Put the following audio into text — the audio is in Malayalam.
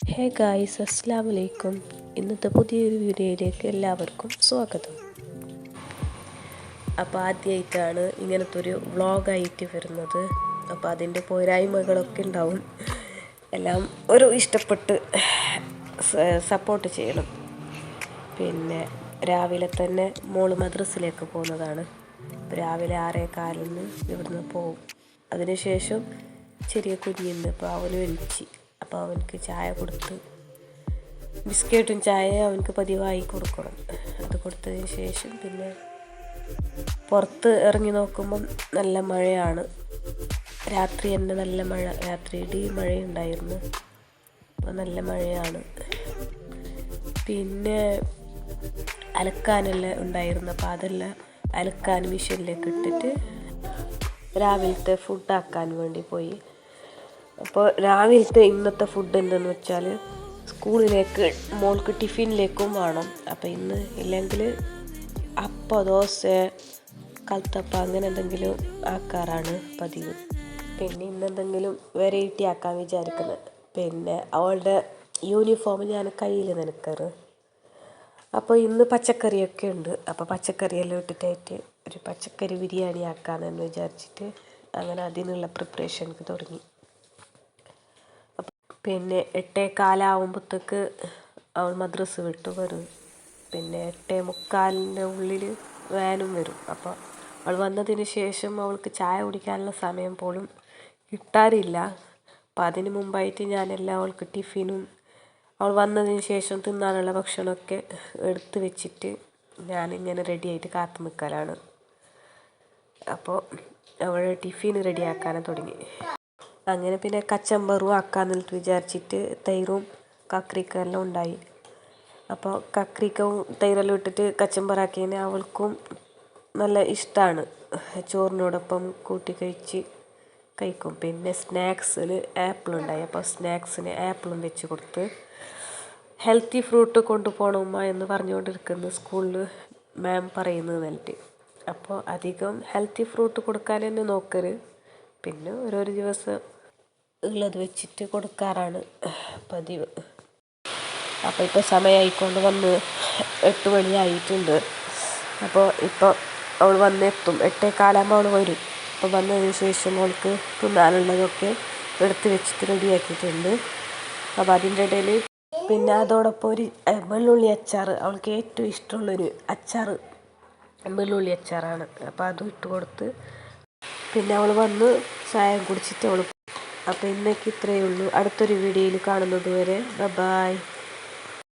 ഹേ ഗായ്സ്, അസ്സലാമു അലൈക്കും. ഇന്നത്തെ പുതിയൊരു വീഡിയോയിലേക്ക് എല്ലാവർക്കും സ്വാഗതം. അപ്പോൾ ആദ്യമായിട്ടാണ് ഇങ്ങനത്തെ ഒരു വ്ളോഗായിട്ട് വരുന്നത്. അപ്പോൾ അതിൻ്റെ പോരായ്മകളൊക്കെ ഉണ്ടാവും. എല്ലാം ഒരു ഇഷ്ടപ്പെട്ട് സപ്പോർട്ട് ചെയ്യണം. പിന്നെ രാവിലെ തന്നെ മോള് മദ്രസയിലേക്ക് പോകുന്നതാണ്. രാവിലെ 6:15 ഇവിടുന്ന് പോകും. അതിനുശേഷം ചെറിയ കുഞ്ഞുണ്ട്, അപ്പോൾ അവന് എണിച്ച്. അപ്പോൾ അവനക്ക് ചായ കൊടുത്ത് ബിസ്ക്കറ്റും ചായ അവനക്ക് പതിവായി കൊടുക്കണം. അത് കൊടുത്തതിന് ശേഷം പിന്നെ പുറത്ത് ഇറങ്ങി നോക്കുമ്പം നല്ല മഴയാണ്. രാത്രി തന്നെ നല്ല മഴ, രാത്രി ഇടി മഴയുണ്ടായിരുന്നു. അപ്പോൾ നല്ല മഴയാണ്. പിന്നെ അലക്കാനെല്ലാം ഉണ്ടായിരുന്നു. അപ്പോൾ അതെല്ലാം അലക്കാൻ മെഷീനിലേക്ക് ഇട്ടിട്ട് രാവിലത്തെ ഫുഡാക്കാൻ വേണ്ടി പോയി. അപ്പോൾ രാവിലത്തെ ഇന്നത്തെ ഫുഡ് എന്തെന്ന് വെച്ചാൽ സ്കൂളിലേക്ക് മോൾക്ക് ടിഫിനിലേക്കും വേണം. അപ്പോൾ ഇന്ന് ഇല്ലെങ്കിൽ അപ്പം, ദോശ, കൽത്തപ്പ അങ്ങനെ എന്തെങ്കിലും ആക്കാറാണ് പതിവ്. പിന്നെ ഇന്നെന്തെങ്കിലും വെറൈറ്റി ആക്കാൻ വിചാരിക്കുന്നത്. പിന്നെ അവളുടെ യൂണിഫോം ഞാൻ കയ്യിൽ നനക്കാറ്. അപ്പോൾ ഇന്ന് പച്ചക്കറിയൊക്കെ ഉണ്ട്. അപ്പോൾ പച്ചക്കറിയെല്ലാം ഇട്ടിട്ടായിട്ട് ഒരു പച്ചക്കറി ബിരിയാണി ആക്കാമെന്ന് വിചാരിച്ചിട്ട് അങ്ങനെ അതിനുള്ള പ്രിപ്പറേഷനൊക്കെ തുടങ്ങി. പിന്നെ 8:15 അവൾ മദ്രസ വിട്ട് വരും. പിന്നെ 8:45 ഉള്ളിൽ വാനും വരും. അപ്പോൾ അവൾ വന്നതിന് ശേഷം അവൾക്ക് ചായ കുടിക്കാനുള്ള സമയം പോലും കിട്ടാറില്ല. അപ്പോൾ അതിന് മുമ്പായിട്ട് ഞാനെല്ലാം അവൾക്ക് ടിഫിനും അവൾ വന്നതിന് ശേഷം തിന്നാനുള്ള ഭക്ഷണമൊക്കെ എടുത്ത് വെച്ചിട്ട് ഞാനിങ്ങനെ റെഡിയായിട്ട് കാത്തു നിൽക്കലാണ്. അപ്പോൾ അവൾ ടിഫിൻ റെഡിയാക്കാനും തുടങ്ങി. അങ്ങനെ പിന്നെ കച്ചമ്പറും ആക്കാമെന്നിട്ട് വിചാരിച്ചിട്ട് തൈരും കക്രിക്കെല്ലാം ഉണ്ടായി. അപ്പോൾ കക്രിക്കവും തൈരെല്ലാം ഇട്ടിട്ട് കച്ചമ്പറാക്കിയതിന് അവൾക്കും നല്ല ഇഷ്ടമാണ്. ചോറിനോടൊപ്പം കൂട്ടി കഴിക്കും. പിന്നെ സ്നാക്സിന് ആപ്പിൾ ഉണ്ടായി. അപ്പോൾ സ്നാക്സിന് ആപ്പിളും വെച്ച് കൊടുത്ത്. ഹെൽത്തി ഫ്രൂട്ട് കൊണ്ടുപോകണമ്മ എന്ന് പറഞ്ഞുകൊണ്ടിരിക്കുന്നു സ്കൂളിൽ മാം പറയുന്നത് എന്നിട്ട്. അപ്പോൾ അധികം ഹെൽത്തി ഫ്രൂട്ട് കൊടുക്കാൻ തന്നെ നോക്കരുത്. പിന്നെ ഓരോരോ ദിവസം ഉള്ളത് വെച്ചിട്ട് കൊടുക്കാറാണ് പതിവ്. അപ്പോൾ ഇപ്പോൾ സമയമായിക്കൊണ്ട് വന്ന് 8 മണിയായിട്ടുണ്ട്. അപ്പോൾ ഇപ്പോൾ അവൾ വന്നെത്തും. 8:15 അവൾ വരും. അപ്പോൾ വന്നതിന് ശേഷം അവൾക്ക് തിന്നാനുള്ളതൊക്കെ എടുത്ത് വെച്ചിട്ട് റെഡിയാക്കിയിട്ടുണ്ട്. അപ്പോൾ അതിൻ്റെ ഇടയിൽ പിന്നെ അതോടൊപ്പം ഒരു വെള്ളുള്ളി അച്ചാർ, അവൾക്ക് ഏറ്റവും ഇഷ്ടമുള്ളൊരു അച്ചാർ വെള്ളുള്ളി അച്ചാറാണ്. അപ്പോൾ അതും ഇട്ട് കൊടുത്ത് പിന്നെ അവൾ വന്ന് ചായ കുടിച്ചിട്ട് അവൾ. അപ്പോൾ ഇന്നേക്ക് ഇത്രയേ ഉള്ളൂ. അടുത്തൊരു വീഡിയോയിൽ കാണുന്നത് വരെ ബൈ.